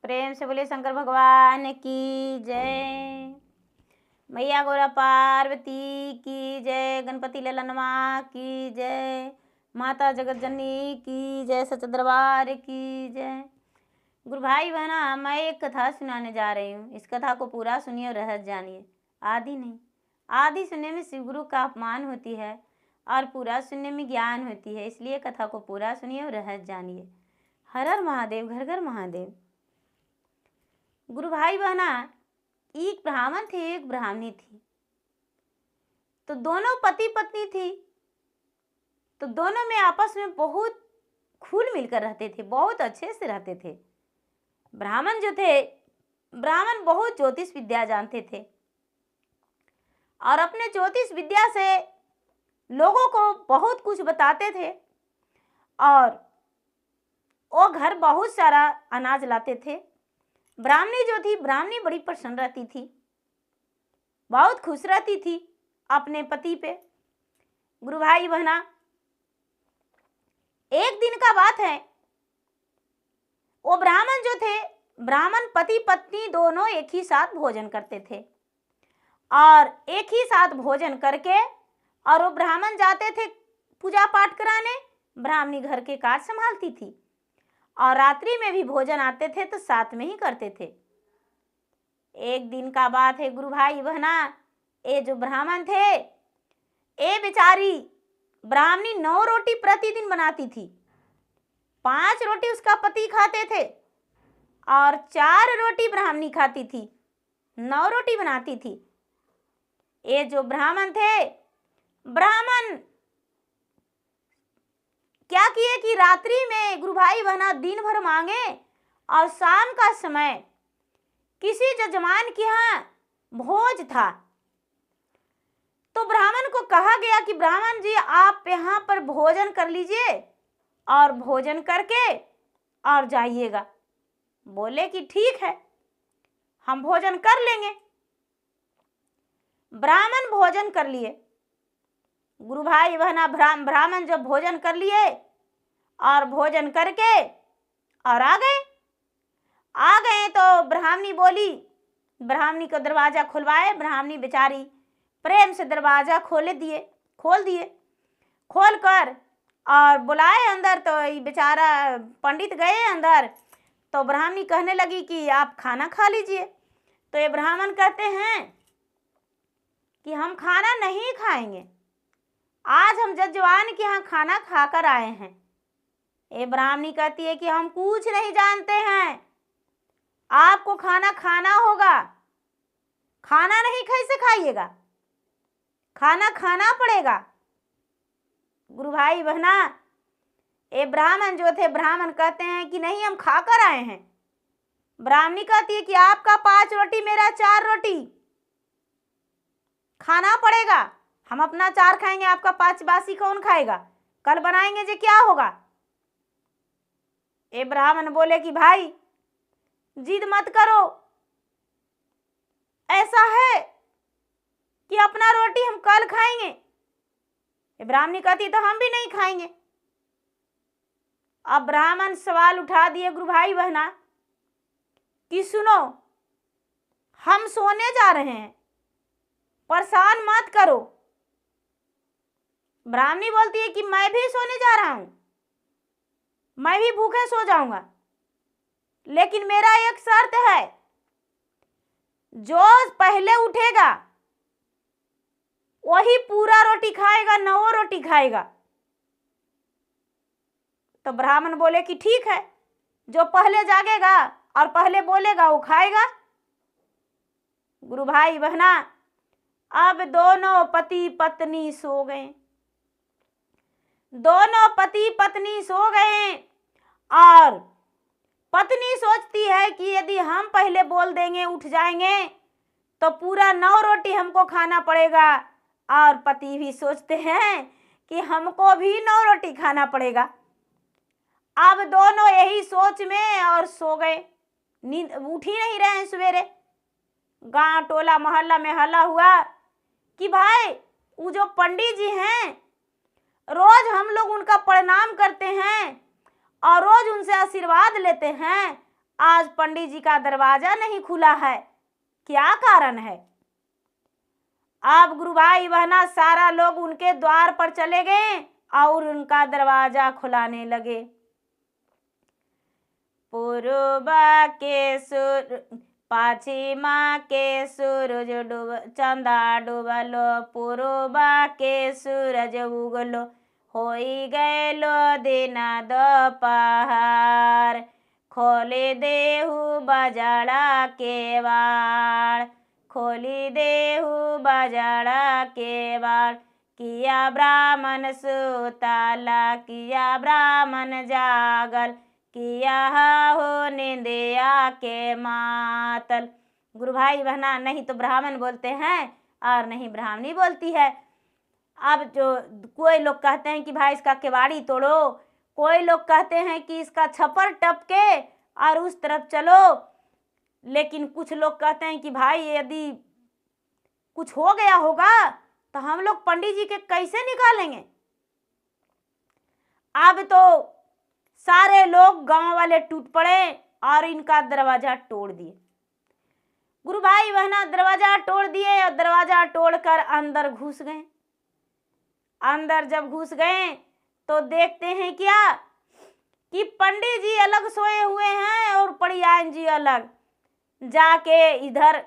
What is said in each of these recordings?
प्रेम से बोले शंकर भगवान की जय। मैया गौरा पार्वती की जय। गणपति ललनवा की जय। माता जगत जननी की जय। सच दरबार की जय। गुरु भाई बहना, मैं एक कथा सुनाने जा रही हूँ। इस कथा को पूरा सुनिए और रहस्य जानिए। आदि नहीं, आदि सुनने में शिव गुरु का अपमान होती है और पूरा सुनने में ज्ञान होती है। इसलिए कथा को पूरा सुनिए और रहस्य जानिए। हर हर महादेव, घर घर महादेव। गुरु भाई बहना, एक ब्राह्मण थे, एक ब्राह्मणी थी। तो दोनों पति पत्नी थी। तो दोनों में आपस में बहुत खुल मिलकर रहते थे, बहुत अच्छे से रहते थे। ब्राह्मण जो थे, ब्राह्मण बहुत ज्योतिष विद्या जानते थे और अपने ज्योतिष विद्या से लोगों को बहुत कुछ बताते थे और वो घर बहुत सारा अनाज लाते थे। ब्राह्मणी जो थी, ब्राह्मणी बड़ी प्रसन्न रहती थी, बहुत खुश रहती थी अपने पति पे। गुरु भाई बहना, एक दिन का बात है, वो ब्राह्मण जो थे, ब्राह्मण पति पत्नी दोनों एक ही साथ भोजन करते थे और एक ही साथ भोजन करके और वो ब्राह्मण जाते थे पूजा पाठ कराने, ब्राह्मणी घर के कार्य संभालती थी और रात्रि में भी भोजन आते थे तो साथ में ही करते थे। एक दिन का बात है गुरु भाई बहना, ये जो ब्राह्मण थे, ये बेचारी ब्राह्मणी 9 रोटी प्रतिदिन बनाती थी। 5 रोटी उसका पति खाते थे और 4 रोटी ब्राह्मणी खाती थी। 9 रोटी बनाती थी। ये जो ब्राह्मण थे, ब्राह्मण क्या किए कि रात्रि में गुरु भाई बहना दिन भर मांगे और शाम का समय किसी जजमान के यहाँ भोज था तो ब्राह्मण को कहा गया कि ब्राह्मण जी, आप यहाँ पर भोजन कर लीजिए और भोजन करके और जाइएगा। बोले कि ठीक है, हम भोजन कर लेंगे। ब्राह्मण भोजन कर लिए। गुरु भाई बहना, ब्राह्मण जब भोजन कर लिए और भोजन करके और आ गए तो ब्राह्मणी बोली, ब्राह्मणी को दरवाजा खुलवाए। ब्राह्मणी बेचारी प्रेम से दरवाजा खोल दिए। खोल कर और बुलाए अंदर। तो ये बेचारा पंडित गए अंदर तो ब्राह्मणी कहने लगी कि आप खाना खा लीजिए। तो ये ब्राह्मण कहते हैं कि हम खाना नहीं खाएंगे, आज हम जजवान के यहाँ खाना खाकर आए हैं। ये ब्राह्मणी कहती है कि हम कुछ नहीं जानते हैं, आपको खाना खाना होगा। खाना नहीं कैसे खाइएगा, खाना खाना पड़ेगा। गुरु भाई बहना, ये ब्राह्मण जो थे, ब्राह्मण कहते हैं कि नहीं, हम खाकर आए हैं। ब्राह्मणी कहती है कि आपका 5 रोटी, मेरा 4 रोटी खाना पड़ेगा। हम अपना 4 खाएंगे, आपका 5 बासी कौन खाएगा, कल बनाएंगे जे क्या होगा। ये ब्राह्मण बोले कि भाई जिद मत करो, ऐसा है कि अपना रोटी हम कल खाएंगे। ये ब्राह्मणी कहती तो हम भी नहीं खाएंगे। अब ब्राह्मण सवाल उठा दिए गुरु भाई बहना कि सुनो, हम सोने जा रहे हैं, परेशान मत करो। ब्राह्मणी बोलती है कि मैं भी सोने जा रहा हूं, मैं भी भूखे सो जाऊंगा, लेकिन मेरा एक शर्त है, जो पहले उठेगा वही पूरा रोटी खाएगा, 9 रोटी खाएगा। तो ब्राह्मण बोले कि ठीक है, जो पहले जागेगा और पहले बोलेगा वो खाएगा। गुरु भाई बहना, अब दोनों पति पत्नी सो गए। दोनों पति पत्नी सो गए और पत्नी सोचती है कि यदि हम पहले बोल देंगे, उठ जाएंगे, तो पूरा 9 रोटी हमको खाना पड़ेगा। और पति भी सोचते हैं कि हमको भी 9 रोटी खाना पड़ेगा। अब दोनों यही सोच में और सो गए, नींद उठ ही नहीं रहे हैं। सवेरे गांव टोला मोहल्ला में हल्ला हुआ कि भाई वो जो पंडित जी हैं, रोज हम लोग उनका प्रणाम करते हैं और रोज उनसे आशीर्वाद लेते हैं आज पंडित जी का दरवाजा नहीं खुला है, क्या कारण है? अब गुरु भाई बहना सारा लोग उनके द्वार पर चले गए और उनका दरवाजा खुलाने लगे। पूर्व के पश्चिमा के सूरज चंदा डूबलो, पूर्व के सूरज उगलो, होई गएलो दिन दोपहर, खोली देहु बजड़ा केवाड़, खोली देहु बजड़ा केवाड़, किया ब्राह्मण सुतला, किया ब्राह्मण जागल, किया हो निंदिया के मातल। गुरु भाई बहना नहीं तो ब्राह्मण बोलते हैं और नहीं ब्राह्मणी बोलती है। अब जो कोई लोग कहते हैं कि भाई इसका केवाड़ी तोड़ो, कोई लोग कहते हैं कि इसका छप्पर टपके और उस तरफ चलो, लेकिन कुछ लोग कहते हैं कि भाई यदि कुछ हो गया होगा तो हम लोग पंडित जी के कैसे निकालेंगे। अब तो सारे लोग गांव वाले टूट पड़े और इनका दरवाजा तोड़ दिए। गुरु भाई बहना दरवाजा तोड़ दिए और दरवाजा तोड़कर अंदर घुस गए। अंदर जब घुस गए तो देखते हैं क्या कि पंडित जी अलग सोए हुए हैं और पड़ियान जी अलग। जाके इधर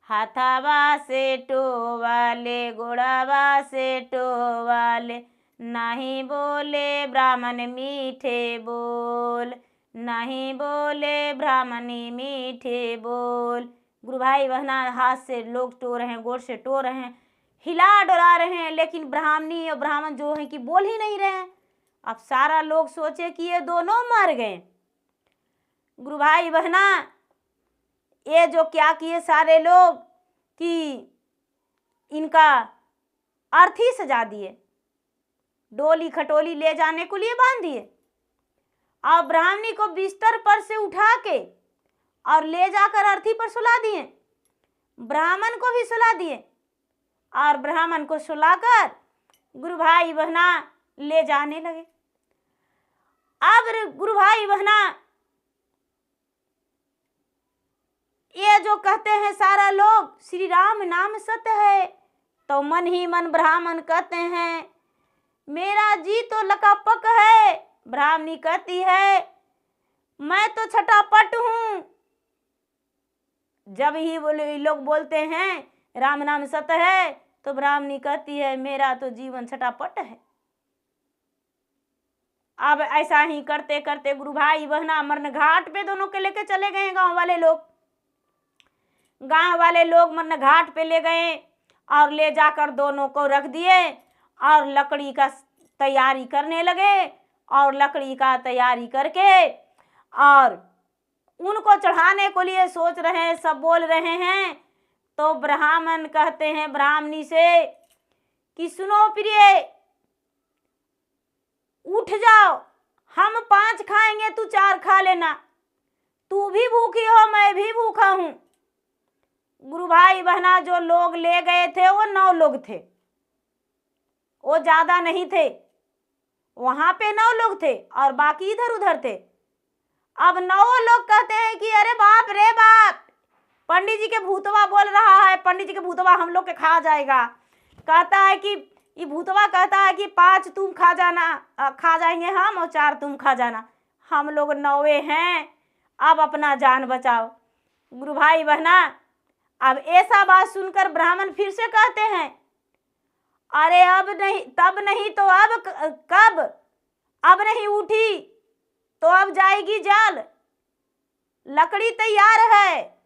हाथावा से टोवाले, गोड़ावा से टोवाले, नहीं बोले ब्राह्मण मीठे बोल, नहीं बोले ब्राह्मणी मीठे बोल। गुरु भाई बहना हाथ से लोग टो रहे हैं, गोड़ से टो रहे हैं, हिला डोला रहे हैं, लेकिन ब्राह्मणी और ब्राह्मण जो है कि बोल ही नहीं रहे हैं। अब सारा लोग सोचे कि ये दोनों मर गए। गुरु भाई बहना ये जो क्या किए सारे लोग कि इनका अर्थी सजा दिए, डोली खटोली ले जाने को लिए बांध दिए और ब्राह्मणी को बिस्तर पर से उठा के और ले जाकर अर्थी पर सुला दिए। ब्राह्मण को भी सुला दिए और ब्राह्मण को सुलाकर गुरु भाई बहना ले जाने लगे। अब गुरु भाई बहना ये जो कहते हैं सारा लोग श्री राम नाम सत्य है, तो मन ही मन ब्राह्मण कहते हैं मेरा जी तो लकापक है। ब्राह्मणी कहती है मैं तो छटापट हूं। जब ही लोग बोलते हैं राम नाम सत्य है तो ब्राह्मणी कहती है मेरा तो जीवन छटापट है। अब ऐसा ही करते करते गुरु भाई बहना मरण घाट पे दोनों के लेके चले गए। गांव वाले लोग मरण घाट पे ले गए और ले जाकर दोनों को रख दिए और लकड़ी का तैयारी करने लगे। और लकड़ी का तैयारी करके और उनको चढ़ाने को लिए सोच रहे हैं, सब बोल रहे हैं। तो ब्राह्मण कहते हैं ब्राह्मणी से कि सुनो प्रिय, उठ जाओ, हम 5 खाएंगे, तू 4 खा लेना, तू भी भूखी हो मैं भी भूखा हूं। गुरु भाई बहना जो लोग ले गए थे वो 9 लोग थे, वो ज्यादा नहीं थे। वहां पे 9 लोग थे और बाकी इधर उधर थे। अब 9 लोग कहते हैं कि अरे बाप रे बाप, पंडित जी के भूतवा बोल रहा है, पंडित जी के भूतवा हम लोग के खा जाएगा। कहता है कि ये भूतवा कहता है कि 5 तुम खा जाना, खा जाएंगे हम और 4 तुम खा जाना। हम लोग 9 हैं, अब अपना जान बचाओ। गुरु भाई बहना अब ऐसा बात सुनकर ब्राह्मण फिर से कहते हैं अरे अब नहीं, तब नहीं तो अब कब, अब नहीं उठी तो अब जाएगी जाल। लकड़ी तैयार है,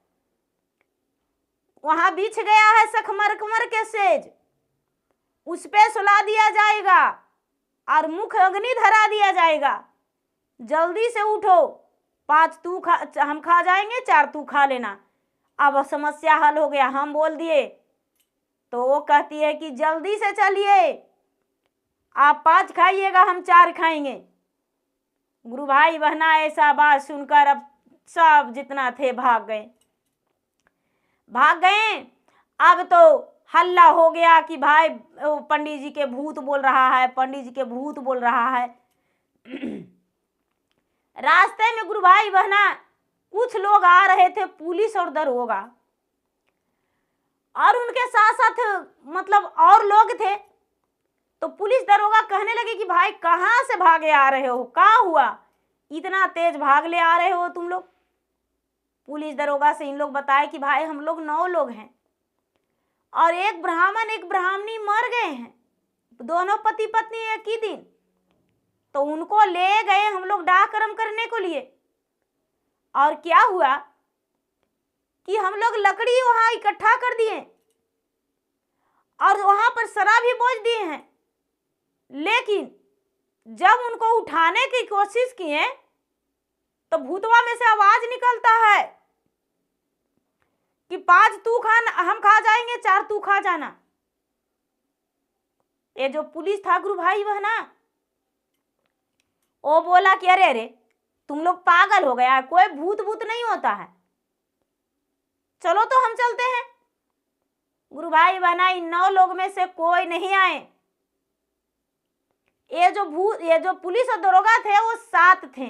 वहां बिछ गया है सखमरकमर के सेज, उस पे सुला दिया जाएगा और मुख अग्नि धरा दिया जाएगा। जल्दी से उठो, 5 तू हम खा जाएंगे, 4 तू खा लेना। अब समस्या हल हो गया, हम बोल दिए। तो वो कहती है कि जल्दी से चलिए, आप 5 खाइएगा, हम 4 खाएंगे। गुरु भाई बहना ऐसा बात सुनकर अब सब जितना थे भाग गए। अब तो हल्ला हो गया कि भाई पंडित जी के भूत बोल रहा है, पंडित जी के भूत बोल रहा है। रास्ते में गुरु भाई बहना कुछ लोग आ रहे थे, पुलिस और दरोगा, और उनके साथ साथ मतलब और लोग थे। तो पुलिस दरोगा कहने लगे कि भाई कहाँ से भागे आ रहे हो, क्या हुआ, इतना तेज भाग ले आ रहे हो तुम लोग। पुलिस दरोगा से इन लोग बताए कि भाई हम लोग 9 लोग हैं और एक ब्राह्मण एक ब्राह्मणी मर गए हैं, दोनों पति पत्नी एक ही दिन। तो उनको ले गए हम लोग दाह कर्म करने को लिए, और क्या हुआ कि हम लोग लकड़ी वहां इकट्ठा कर दिए और वहां पर शराब भी बोझ दिए हैं। लेकिन जब उनको उठाने की कोशिश किए तो भूतवा में से आवाज निकलता है कि 5 तू खाना, हम खा जाएंगे, 4 तू खा जाना। ये जो पुलिस था गुरु भाई बहना, वो बोला कि अरे अरे तुम लोग पागल हो गया, कोई भूत भूत नहीं होता है, चलो तो हम चलते हैं। गुरु भाई बहना इन 9 लोग में से कोई नहीं आए। ये जो पुलिस और दरोगा थे वो 7 थे।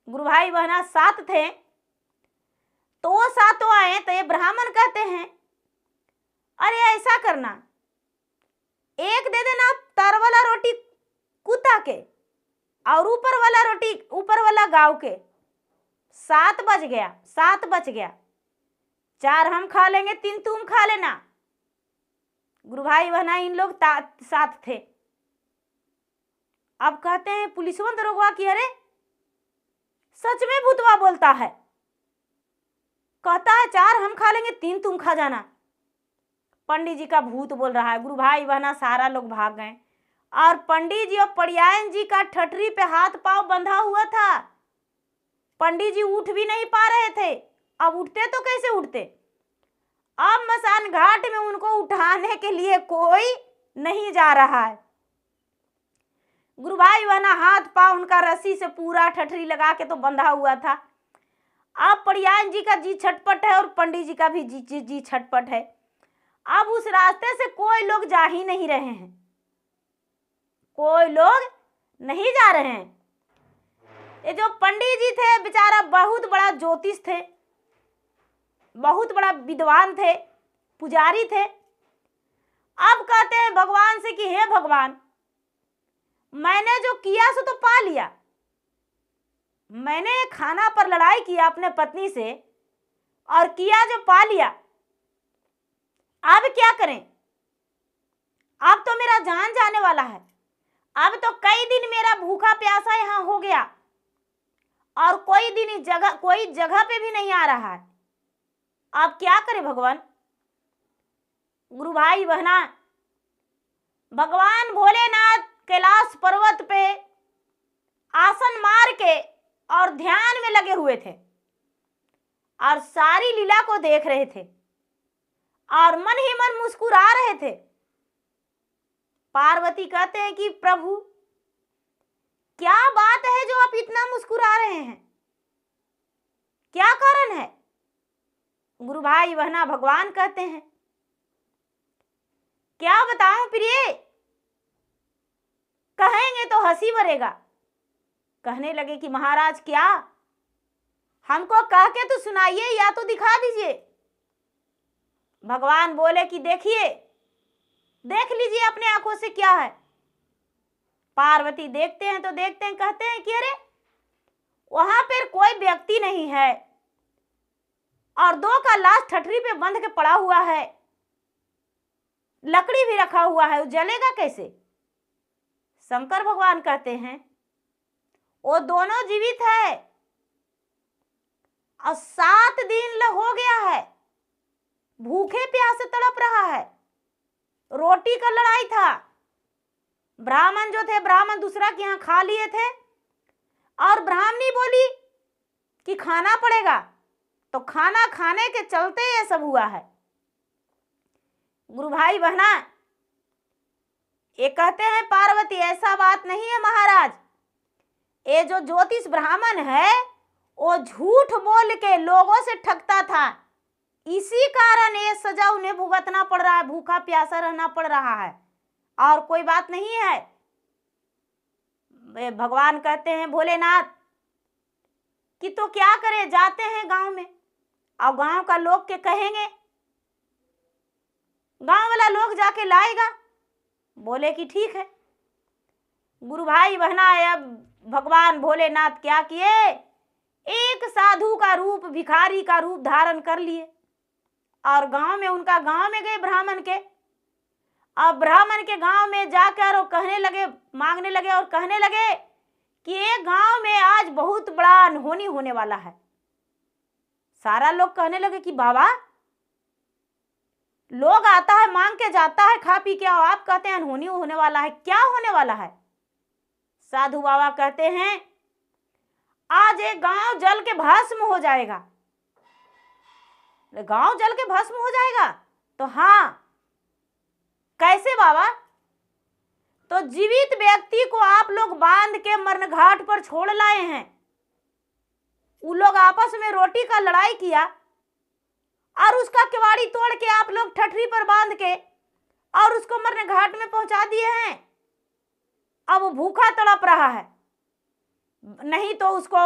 गुरु भाई बहना 7 थे, तो वो 7 आए। तो ये ब्राह्मण कहते हैं अरे ऐसा करना, एक दे देना तर वाला रोटी कुत्ता के और ऊपर वाला रोटी ऊपर वाला गांव के। 7 बच गया, 7 बच गया, 4 हम खा लेंगे, 3 तुम खा लेना। गुरु भाई बहना इन लोग 7 थे। अब कहते हैं पुलिसवा दरोगा कि अरे सच में भूतवा बोलता है, कहता है 4 हम खा लेंगे, 3 तुम खा जाना। पंडित जी का भूत बोल रहा है। गुरु भाई बहना सारा लोग भाग गए और पंडित जी और पड़ियायन जी का ठठरी पे हाथ पांव बंधा हुआ था। पंडित जी उठ भी नहीं पा रहे थे। अब उठते तो कैसे उठते। अब मसान घाट में उनको उठाने के लिए कोई नहीं जा रहा है। गुरु भाई बहना हाथ पांव उनका रस्सी से पूरा ठठरी लगा के तो बंधा हुआ था। अब पड़ियायन जी का जी छटपट है और पंडित जी का भी जी छटपट है। अब उस रास्ते से कोई लोग जा ही नहीं रहे हैं, कोई लोग नहीं जा रहे हैं। ये जो पंडित जी थे बेचारा बहुत बड़ा ज्योतिष थे, बहुत बड़ा विद्वान थे, पुजारी थे। अब कहते हैं भगवान से कि हे भगवान, मैंने जो किया सो तो पा लिया, मैंने खाना पर लड़ाई किया अपने पत्नी से और किया जो पा लिया, अब क्या करें। अब तो मेरा जान जाने वाला है, अब तो कई दिन मेरा भूखा प्यासा यहाँ हो गया और कोई जगह पे भी नहीं आ रहा है, अब क्या करें भगवान। गुरु भाई बहना भगवान भोलेनाथ कैलाश पर्वत पे आसन मार के और ध्यान में लगे हुए थे और सारी लीला को देख रहे थे और मन ही मन मुस्कुरा रहे थे। पार्वती कहते हैं कि प्रभु क्या बात है जो आप इतना मुस्कुरा रहे हैं, क्या कारण है। गुरु भाई बहना भगवान कहते हैं क्या बताऊं प्रिय, कहेंगे तो हंसी भरेगा। कहने लगे कि महाराज क्या, हमको कह के तो सुनाइए या तो दिखा दीजिए। भगवान बोले कि देखिए, देख लीजिए अपने आंखों से क्या है। पार्वती देखते हैं तो देखते हैं, कहते हैं कि अरे वहां पर कोई व्यक्ति नहीं है और 2 का लाश ठठरी पे बंध के पड़ा हुआ है, लकड़ी भी रखा हुआ है, वो जलेगा कैसे। शंकर भगवान कहते हैं वो दोनों जीवित है और 7 दिन हो गया है, भूखे प्यासे तड़प रहा है, रोटी का लड़ाई था। ब्राह्मण जो थे, ब्राह्मण दूसरा के यहाँ खा लिए थे और ब्राह्मणी बोली कि खाना पड़ेगा, तो खाना खाने के चलते ये सब हुआ है। गुरु भाई बहना ये कहते हैं पार्वती ऐसा बात नहीं है महाराज, ये जो ज्योतिष ब्राह्मण है वो झूठ बोल के लोगों से ठगता था, इसी कारण ये सजा उन्हें भुगतना पड़ रहा है, भूखा प्यासा रहना पड़ रहा है, और कोई बात नहीं है। भगवान कहते हैं भोलेनाथ कि तो क्या करे, जाते हैं गांव में और गांव का लोग के कहेंगे, गांव वाला लोग जाके लाएगा। बोले कि ठीक है। गुरु भाई बहना, अब भगवान भोलेनाथ क्या किए, एक साधु का रूप, भिखारी का रूप धारण कर लिए और गांव में, उनका गांव में गए ब्राह्मण के। अब ब्राह्मण के गांव में जाकर वो कहने लगे, मांगने लगे और कहने लगे कि ये गांव में आज बहुत बड़ा अनहोनी होने वाला है। सारा लोग कहने लगे कि बाबा, लोग आता है मांग के जाता है खा पी के, आप कहते हैं अनहोनी होने वाला है, क्या होने वाला है? साधु बाबा कहते हैं आज एक गांव जल के भस्म हो जाएगा। गांव जल के भस्म हो जाएगा? तो हाँ, कैसे बाबा? तो जीवित व्यक्ति को आप लोग बांध के मरण घाट पर छोड़ लाए हैं। वो लोग आपस में रोटी का लड़ाई किया और उसका किवाड़ी तोड़ के आप लोग ठठरी पर बांध के और उसको मरण घाट में पहुंचा दिए हैं। अब वो भूखा तड़प रहा है। नहीं तो उसको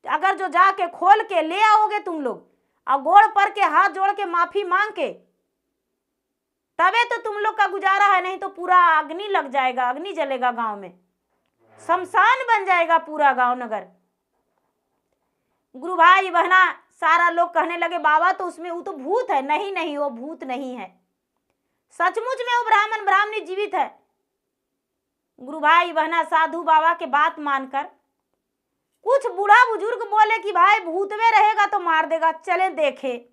अगर जो जाके खोल के ले आओगे तुम लोग और गोड़ पर के हाथ जोड़ के माफी मांग के, तबे तो तुम लोग का गुजारा है, नहीं तो पूरा अग्नि लग जाएगा, अग्नि जलेगा गांव में, शमशान बन जाएगा पूरा गांव नगर। गुरु भाई बहना, सारा लोग कहने लगे बाबा तो उसमें वो तो भूत है। नहीं नहीं, वो भूत नहीं है, सचमुच में वो ब्राह्मण ब्राह्मणी जीवित है। गुरु भाई बहना, साधु बाबा के बात मानकर कुछ बूढ़ा बुजुर्ग बोले कि भाई भूत में रहेगा तो मार देगा, चले देखे।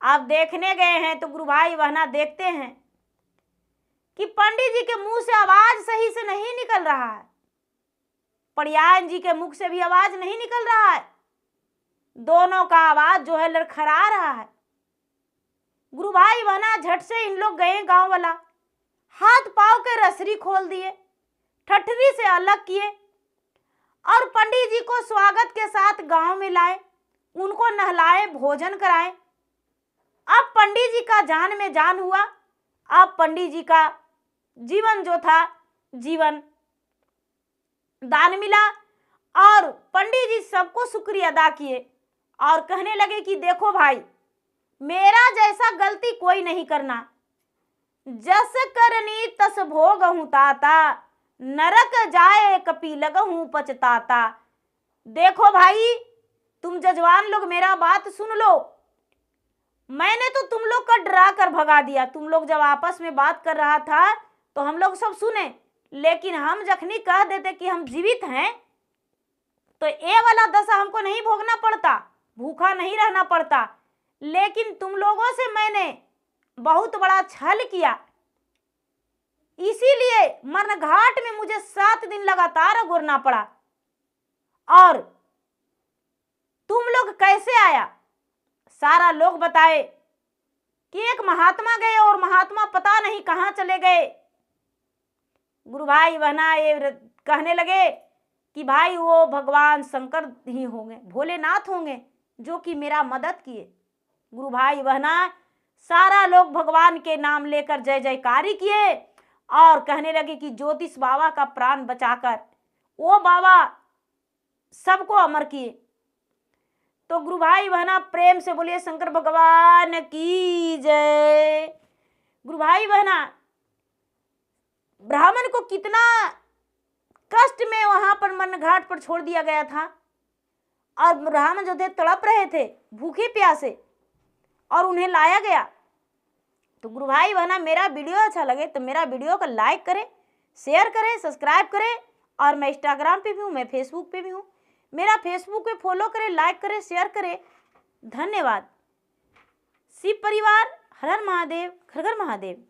आप देखने गए हैं तो गुरु भाई बहना देखते हैं कि पंडित जी के मुंह से आवाज सही से नहीं निकल रहा है, पड़ियान जी के मुख से भी आवाज नहीं निकल रहा है, दोनों का आवाज जो है लड़खड़ा रहा है। गुरु भाई बहना, झट से इन लोग गए गांव वाला, हाथ पांव के रसरी खोल दिए, ठठरी से अलग किए और पंडित जी को स्वागत के साथ गांव में लाए, उनको नहलाए, भोजन कराए। अब पंडित जी का जान में जान हुआ। अब पंडित जी का जीवन जो था, जीवन दान मिला और पंडित जी सबको शुक्रिया अदा किए और कहने लगे कि देखो भाई, मेरा जैसा गलती कोई नहीं करना, जस करनी तस भोगहूं ताता, नरक जाए कपि लगहूं पछताता। देखो भाई, तुम जजवान लोग मेरा बात सुन लो। मैंने तो तुम लोग का डरा कर भगा दिया। तुम लोग जब आपस में बात कर रहा था तो हम लोग सब सुने, लेकिन हम जखनी कह देते कि हम जीवित हैं तो ये वाला दशा हमको नहीं भोगना पड़ता, भूखा नहीं रहना पड़ता। लेकिन तुम लोगों से मैंने बहुत बड़ा छल किया, इसीलिए मरण घाट में मुझे 7 दिन लगातार गुरना पड़ा। और तुम लोग कैसे आया? सारा लोग बताए कि एक महात्मा गए और महात्मा पता नहीं कहां चले गए। गुरु भाई बहना ये कहने लगे कि भाई वो भगवान शंकर ही होंगे, भोलेनाथ होंगे जो कि मेरा मदद किए। गुरु भाई बहना, सारा लोग भगवान के नाम लेकर जय जयकारी किए और कहने लगे कि ज्योतिष बाबा का प्राण बचाकर वो बाबा सबको अमर किए। तो गुरु भाई बहना, प्रेम से बोलिए शंकर भगवान की जय। गुरु भाई बहना, ब्राह्मण को कितना कष्ट में वहां पर मन घाट पर छोड़ दिया गया था और ब्राह्मण जो थे तड़प रहे थे भूखे प्यासे और उन्हें लाया गया। तो गुरु भाई बहना, मेरा वीडियो अच्छा लगे तो मेरा वीडियो को लाइक करें, शेयर करें, सब्सक्राइब करें। और मैं इंस्टाग्राम पे भी हूँ, मैं फेसबुक पे भी हूँ, मेरा फेसबुक पे फॉलो करें, लाइक करें, शेयर करें। धन्यवाद। शिव परिवार, हर हर महादेव, घर घर महादेव।